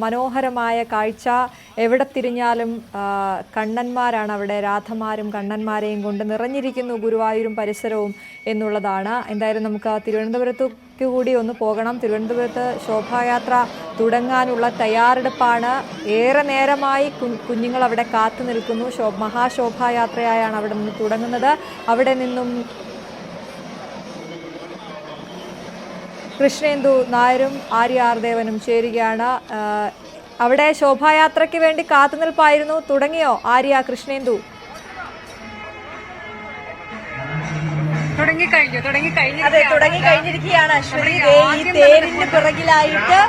മനോഹരമായ കാഴ്ച. എവിടെ തിരിഞ്ഞാലും കണ്ണന്മാരാണ് അവിടെ. രാധമാരും കണ്ണന്മാരെയും കൊണ്ട് നിറഞ്ഞിരിക്കുന്നു ഗുരുവായൂരും പരിസരവും എന്നുള്ളതാണ്. എന്തായാലും നമുക്ക് തിരുവനന്തപുരത്തേക്ക് കൂടി ഒന്ന് പോകണം. തിരുവനന്തപുരത്ത് ശോഭായാത്ര തുടങ്ങാനുള്ള തയ്യാറെടുപ്പാണ്. ഏറെ നേരമായി കുഞ്ഞുങ്ങൾ അവിടെ കാത്തു നിൽക്കുന്നു. മഹാശോഭായാത്രയായാണ് അവിടെ നിന്ന് തുടങ്ങുന്നത്. അവിടെ നിന്നും കൃഷ്ണേന്ദു നായരും ആര്യ ആർ ദേവനും ചേരുകയാണ്. അവിടെ ശോഭായാത്രയ്ക്ക് വേണ്ടി കാത്തുനിൽപ്പായിരുന്നു. തുടങ്ങിയോ ആര്യ, കൃഷ്ണേന്ദു? അതെ, തുടങ്ങിക്കഴിഞ്ഞിരിക്കുകയാണ് അശ്വതി. ഈ തേരിന് പിറകിലായിട്ട്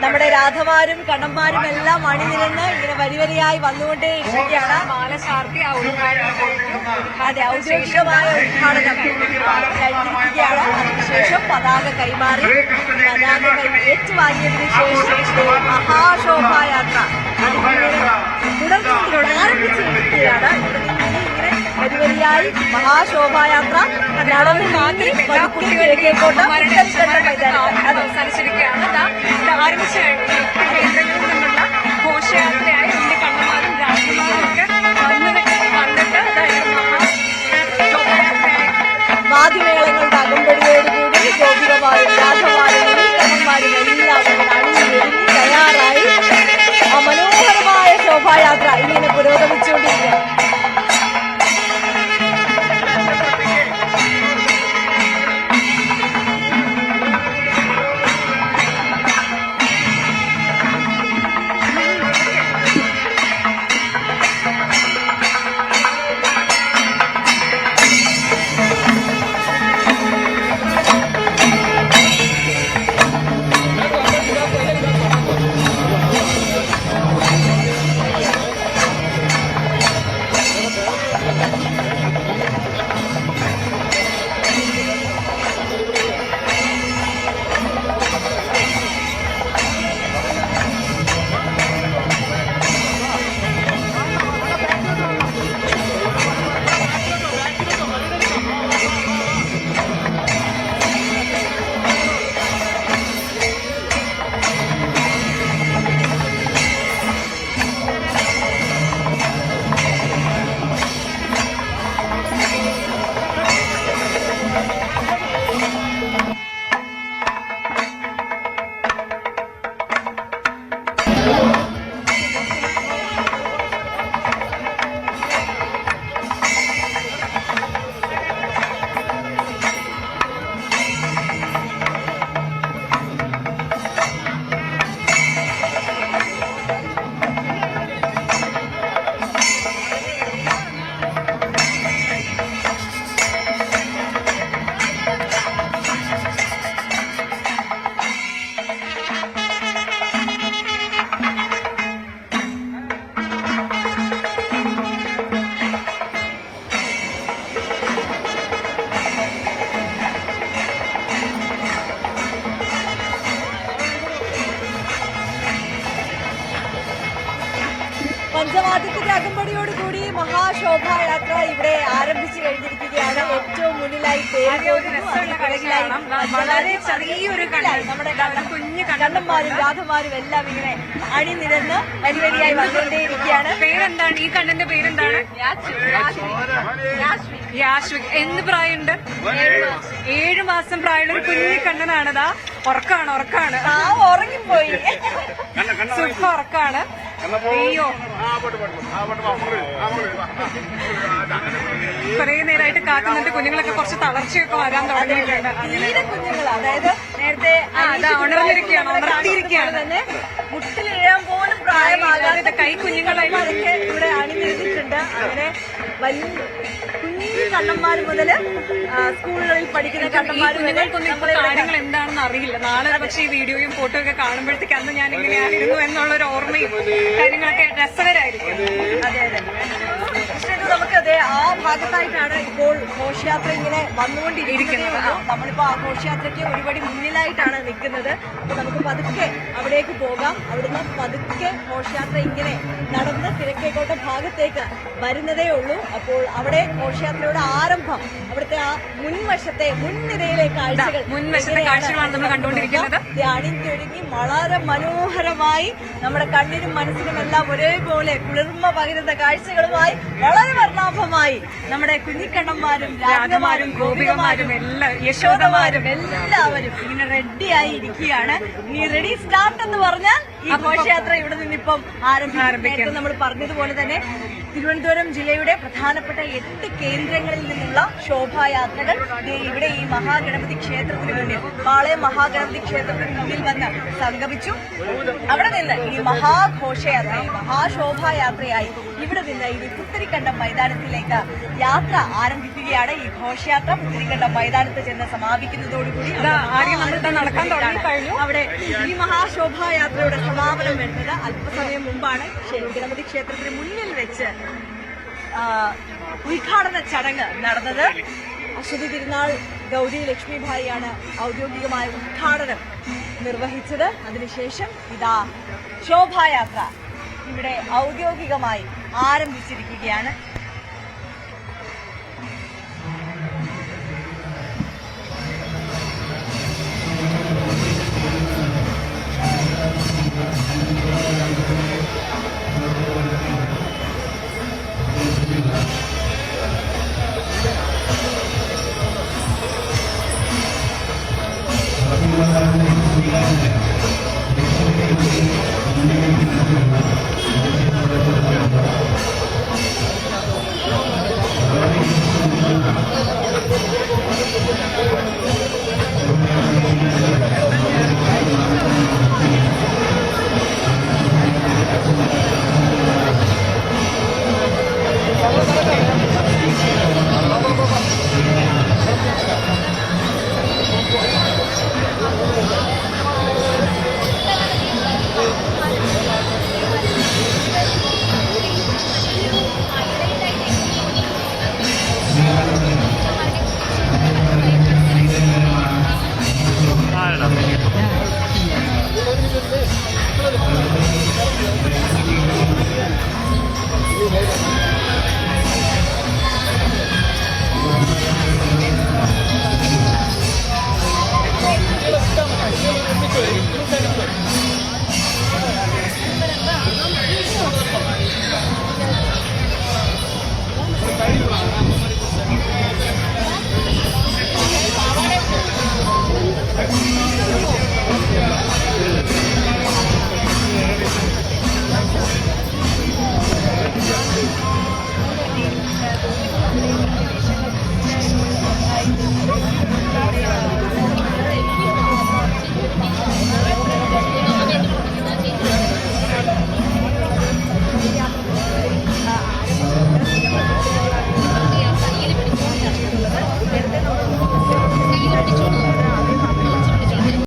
നമ്മുടെ രാധമാരും കണ്ണന്മാരും എല്ലാം അണിനിരന്ന് ഇങ്ങനെ വരിവരിയായി വന്നുകൊണ്ടേ ഇരിക്കുകയാണ്. അതെ, ഔദ്യോഗികമായ ഉദ്ഘാടനം കഴിഞ്ഞിരിക്കുകയാണ്. അതിനുശേഷം പതാക കൈമാറി ഏറ്റുവാങ്ങിയതിനു ശേഷം മഹാശോഭായാത്ര തുടർന്ന് ആരംഭിച്ചിരിക്കുകയാണ്. ഇങ്ങനെ വരിവരിയായി മഹാശോഭായാത്ര നടന്നു നീങ്ങി കുട്ടികളിലേക്കോട്ട് സംസാരിച്ചിരിക്കുകയാണ്. ആരംഭിച്ചു കഴിഞ്ഞു. നിന്നുള്ള ഘോഷയാത്രയായി ഉണ്ണി കണ്ണന്മാരും രാജകുമാരും ഒക്കെ വന്നിട്ട് വാദ്യമേളങ്ങളുടെ അകമ്പടിയോടുകൂടി ഗോപികമാരും രാധമാരും ഉണ്ണിക്കണ്ണന്മാരും എല്ലാവരും അണിഞ്ഞൊരുങ്ങി തയ്യാറായി ആ മനോഹരമായ ശോഭായാത്ര ഇങ്ങനെ പുരോഗമിച്ചുകൊണ്ടിരിക്കുകയാണ്. പഞ്ചവാദ്യത്തിന്റെ അകമ്പടിയോടുകൂടി മഹാശോഭായാത്ര ഇവിടെ ആരംഭിച്ചു കഴിഞ്ഞിരിക്കുകയാണ്. ഏറ്റവും മുന്നിലായി വളരെ ചെറിയൊരു നമ്മുടെ കണ്ണന്മാരും രാധമാരും എല്ലാം ഇങ്ങനെ അണിനിരന്ന് വരിവരിയായി വന്നുകൊണ്ടേയിരിക്കുകയാണ്. പേരെന്താണ് ഈ കണ്ണന്റെ പേരെന്താണ്? യാശ്വിക്. എന്ത് പ്രായമുണ്ട്? 7 മാസം പ്രായമുള്ള കുഞ്ഞു കണ്ണനാണതാ. ഉറക്കാണ് ഉറങ്ങിപ്പോയി. സുഖ ഉറക്കാണ്. അയ്യോ, കുറെ നേരമായിട്ട് കാത്തുനിന്നിട്ട് കുഞ്ഞുങ്ങളൊക്കെ കുറച്ച് തളർച്ചയൊക്കെ വരാൻ തുടങ്ങിയിട്ടുണ്ട്. തീരെ കുഞ്ഞുങ്ങൾ, അതായത് നേരത്തെ ഉണർത്തിയിരിക്കുകയാണ് തന്നെ മുട്ടിലിഴാൻ പോലും പ്രായമാകാതെ കൈ കുഞ്ഞുങ്ങളൊക്കെ ഇവിടെ അണിനിരന്നിട്ടുണ്ട്. അങ്ങനെ വലിയ കുഞ്ഞു കണ്ണന്മാർ മുതൽ സ്കൂളുകളിൽ പഠിക്കുന്ന കണ്ണന്മാരും കാര്യങ്ങൾ എന്താണെന്ന് അറിയില്ല. നാളെ പക്ഷേ ഈ വീഡിയോയും ഫോട്ടോ ഒക്കെ കാണുമ്പോഴത്തേക്ക് അന്ന് ഞാൻ ഇങ്ങനെയായിരുന്നു എന്നുള്ളൊരു ഓർമ്മയും കാര്യങ്ങളൊക്കെ രസകരമായിരിക്കും. അതെ. നമുക്ക് അതെ ആ ഭാഗത്തായിട്ടാണ് ഇപ്പോൾ ഘോഷയാത്ര ഇങ്ങനെ വന്നുകൊണ്ടിരിക്കുന്നത്. നമ്മളിപ്പോ ആ ഘോഷയാത്രയ്ക്ക് ഒരുപടി മുന്നിലായിട്ടാണ് നിൽക്കുന്നത്. അപ്പൊ നമുക്ക് പതുക്കെ അവിടേക്ക് പോകാം. അവിടുന്ന് പതുക്കെ ഘോഷയാത്ര ഇങ്ങനെ നടന്ന് കിഴക്കേക്കോട്ട ഭാഗത്തേക്ക് വരുന്നതേ ഉള്ളൂ. അപ്പോൾ അവിടെ ഘോഷയാത്രയുടെ ആരംഭം, അവിടുത്തെ ആ മുൻനിരയിലെ കാഴ്ചകളാണ് നമ്മൾ കണ്ടുകൊണ്ടിരിക്കുന്നത്. അണിഞ്ഞൊരുങ്ങി വളരെ മനോഹരമായി നമ്മുടെ കണ്ണിനും മനസ്സിനും എല്ലാം ഒരേപോലെ കുളിർമ പകരുന്ന കാഴ്ചകളുമായി വളരെ വർണ്ണാഭമായി നമ്മുടെ കുഞ്ഞിക്കണ്ണന്മാരും രാജകുമാരും ഗോപികമാരും യശോദമാരും എല്ലാവരും ഇങ്ങനെ റെഡിയായി ഇരിക്കുകയാണ്. ഇനി റെഡി സ്റ്റാർട്ട് എന്ന് പറഞ്ഞാൽ ഈ ഘോഷയാത്ര ഇവിടെ നിന്നിപ്പം ആരംഭിക്കും. നമ്മൾ പറഞ്ഞതുപോലെ തന്നെ തിരുവനന്തപുരം ജില്ലയുടെ പ്രധാനപ്പെട്ട 8 കേന്ദ്രങ്ങളിൽ നിന്നുള്ള ശോഭായാത്രകൾ ഇവിടെ ഈ മഹാഗണപതി ക്ഷേത്രത്തിന് മുന്നിൽ, പാളയം മഹാഗണപതി ക്ഷേത്രത്തിന് മുന്നിൽ വന്ന് സംഗമിച്ചു. അവിടെ നിന്ന് ഈ മഹാഘോഷയാത്രയായി, മഹാശോഭായാത്രയായി ഇവിടെ നിന്ന് ഈ പുത്തരിക്കണ്ടം മൈതാനത്തിലേക്ക് യാത്ര ആരംഭിക്കുകയാണ്. ഈ ഘോഷയാത്ര പുത്തരിക്കണ്ടം മൈതാനത്ത് ചെന്ന് സമാപിക്കുന്നതോടുകൂടി അവിടെ ഈ മഹാശോഭായാത്രയുടെ സമാപനം വരുന്നത് അല്പസമയം മുമ്പാണ്. ഗണപതി ക്ഷേത്രത്തിന് മുന്നിൽ വെച്ച് ഉദ്ഘാടന ചടങ്ങ് നടന്നത്. അശ്വതി തിരുനാൾ ഗൗരി ലക്ഷ്മിഭായിയാണ് ഔദ്യോഗികമായ ഉദ്ഘാടനം നിർവഹിച്ചത്. അതിനുശേഷം ഇതാ ശോഭായാത്ര ഇവിടെ ഔദ്യോഗികമായി ആരംഭിച്ചിരിക്കുകയാണ്.